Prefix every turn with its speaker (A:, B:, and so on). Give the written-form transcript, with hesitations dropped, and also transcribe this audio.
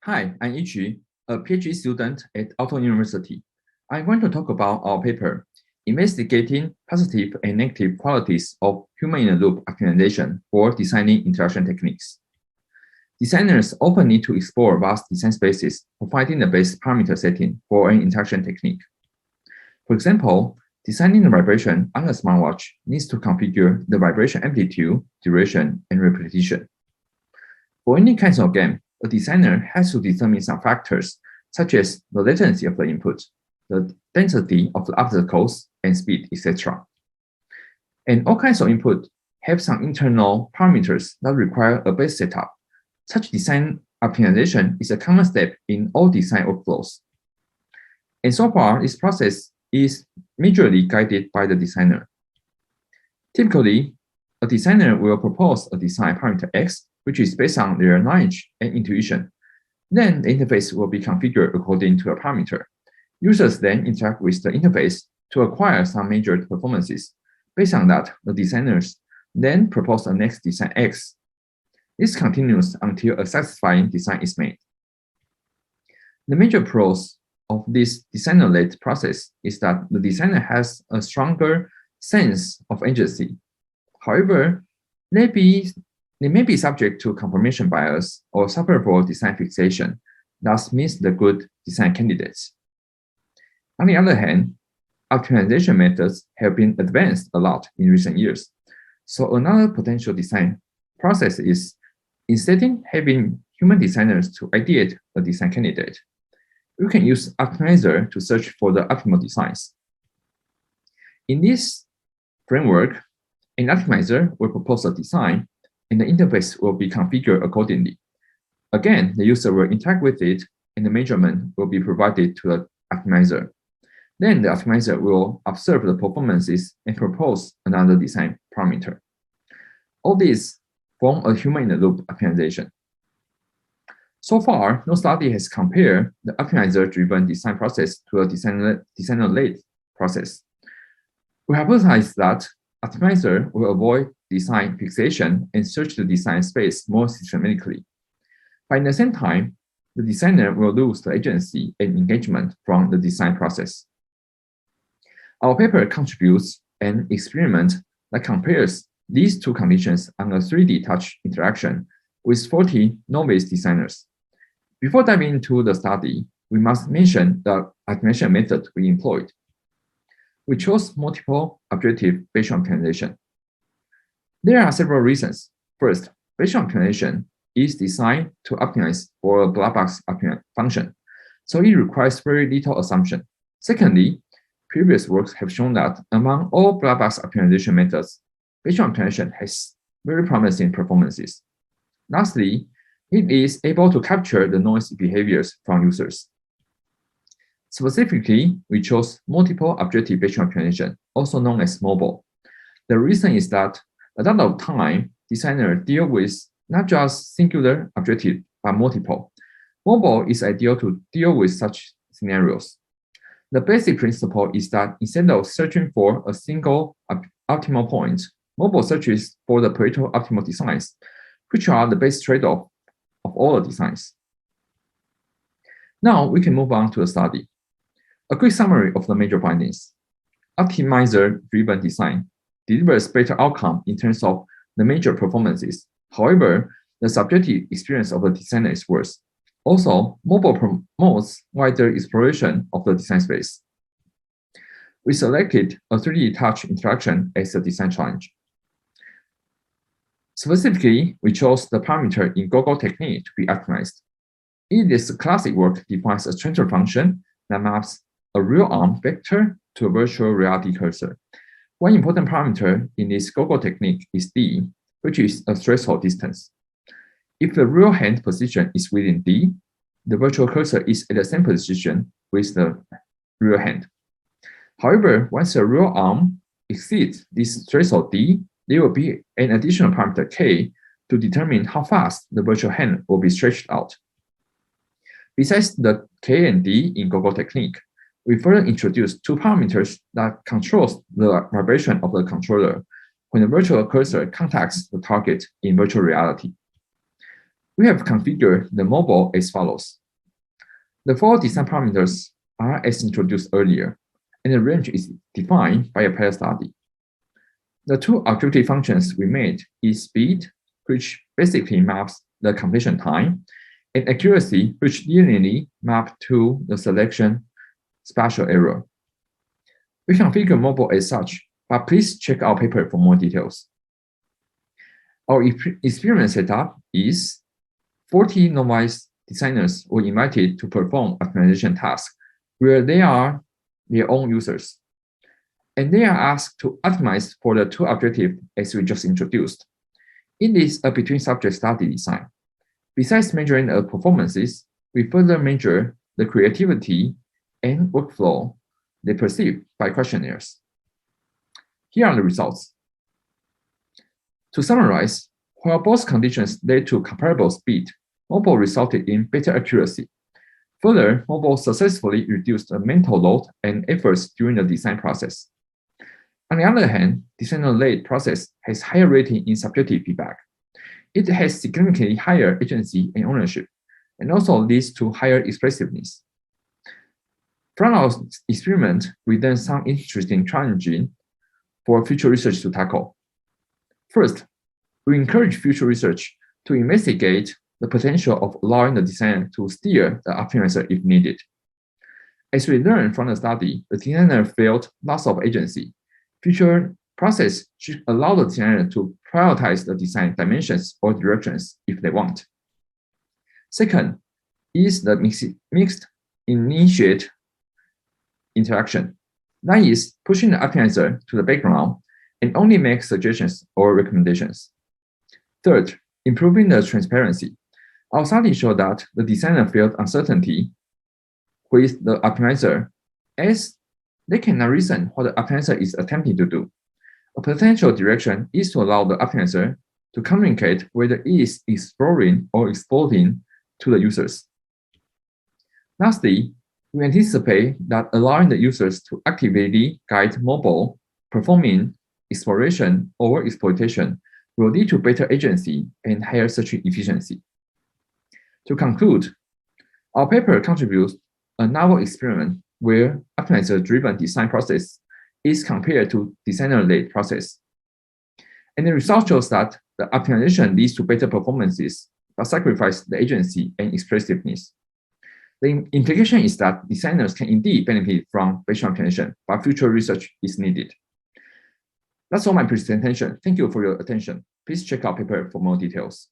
A: Hi, I'm Yiqu, a PhD student at Auto University. I'm going to talk about our paper, Investigating Positive and Negative Qualities of Human-in-the-Loop Optimization for Designing Interaction Techniques. Designers often need to explore vast design spaces for finding the best parameter setting for an interaction technique. For example, designing the vibration on a smartwatch needs to configure the vibration amplitude, duration, and repetition. For any kind of game, a designer has to determine some factors, such as the latency of the input, the density of the obstacles, and speed, etc. And all kinds of input have some internal parameters that require a base setup. Such design optimization is a common step in all design workflows. And so far, this process is majorly guided by the designer. Typically, a designer will propose a design parameter X, which is based on their knowledge and intuition. Then the interface will be configured according to a parameter. Users then interact with the interface to acquire some measured performances. Based on that, the designers then propose the next design X. This continues until a satisfying design is made. The major pros of this designer-led process is that the designer has a stronger sense of agency. However, they may be subject to confirmation bias or suffer for design fixation, thus miss the good design candidates. On the other hand, optimization methods have been advanced a lot in recent years. So another potential design process is, instead of having human designers to ideate a design candidate, we can use optimizer to search for the optimal designs. In this framework, an optimizer will propose a design, and the interface will be configured accordingly. Again, the user will interact with it, and the measurement will be provided to the optimizer. Then the optimizer will observe the performances and propose another design parameter. All these form a human-in-the-loop optimization. So far, no study has compared the optimizer-driven design process to a designer-led process. We hypothesize that optimizer will avoid design fixation and search the design space more systematically. But at the same time, the designer will lose the agency and engagement from the design process. Our paper contributes an experiment that compares these two conditions on a 3D touch interaction with 40 novice designers. Before diving into the study, we must mention the optimization method we employed. We chose multiple objective Bayesian optimization. There are several reasons. First, Bayesian optimization is designed to optimize for a black box function, so it requires very little assumption. Secondly, previous works have shown that among all black box optimization methods, Bayesian optimization has very promising performances. Lastly, it is able to capture the noise behaviors from users. Specifically, we chose multiple objective Bayesian optimization, also known as mobile. The reason is that a lot of time, designers deal with not just singular objective, but multiple. Mobile is ideal to deal with such scenarios. The basic principle is that instead of searching for a single optimal point, mobile searches for the Pareto optimal designs, which are the best trade-off of all the designs. Now we can move on to the study. A quick summary of the major findings. Optimizer-driven design delivers better outcome in terms of the major performances. However, the subjective experience of the designer is worse. Also, mobile promotes wider exploration of the design space. We selected a 3D touch interaction as a design challenge. Specifically, we chose the parameter in go-go technique to be optimized. In this classic work defines a transfer function that maps a real arm vector to a virtual reality cursor. One important parameter in this go-go technique is D, which is a threshold distance. If the real hand position is within D, the virtual cursor is at the same position with the real hand. However, once the real arm exceeds this threshold D, there will be an additional parameter K to determine how fast the virtual hand will be stretched out. Besides the K and D in go-go technique, we further introduced two parameters that controls the vibration of the controller when the virtual cursor contacts the target in virtual reality. We have configured the mobile as follows. The 4 design parameters are as introduced earlier, and the range is defined by a prior study. The 2 objective functions we made is speed, which basically maps the completion time, and accuracy, which linearly map to the selection spatial error. We configure mobile as such, but please check our paper for more details. Our experiment setup is 40 novice designers were invited to perform optimization tasks where they are their own users. And they are asked to optimize for the 2 objectives as we just introduced. It is a between-subject study design. Besides measuring the performances, we further measure the creativity and workflow they perceive by questionnaires. Here are the results. To summarize, while both conditions led to comparable speed, mobile resulted in better accuracy. Further, mobile successfully reduced the mental load and efforts during the design process. On the other hand, designer-led process has higher rating in subjective feedback. It has significantly higher agency and ownership, and also leads to higher expressiveness. From our experiment, we learned some interesting challenges for future research to tackle. First, we encourage future research to investigate the potential of allowing the designer to steer the optimizer if needed. As we learned from the study, the designer felt loss of agency. Future process should allow the designer to prioritize the design dimensions or directions if they want. Second is the mixed initiate interaction. That is, pushing the optimizer to the background and only make suggestions or recommendations. Third, improving the transparency. Our study showed that the designer felt uncertainty with the optimizer as they cannot reason what the optimizer is attempting to do. A potential direction is to allow the optimizer to communicate whether it is exploring or exploiting to the users. Lastly, we anticipate that allowing the users to actively guide mobile performing exploration or exploitation will lead to better agency and higher search efficiency. To conclude, our paper contributes a novel experiment where optimizer-driven design process is compared to designer-led process. And the result shows that the optimization leads to better performances, but sacrifices the agency and expressiveness. The implication is that designers can indeed benefit from Bayesian optimization, but future research is needed. That's all my presentation. Thank you for your attention. Please check out paper for more details.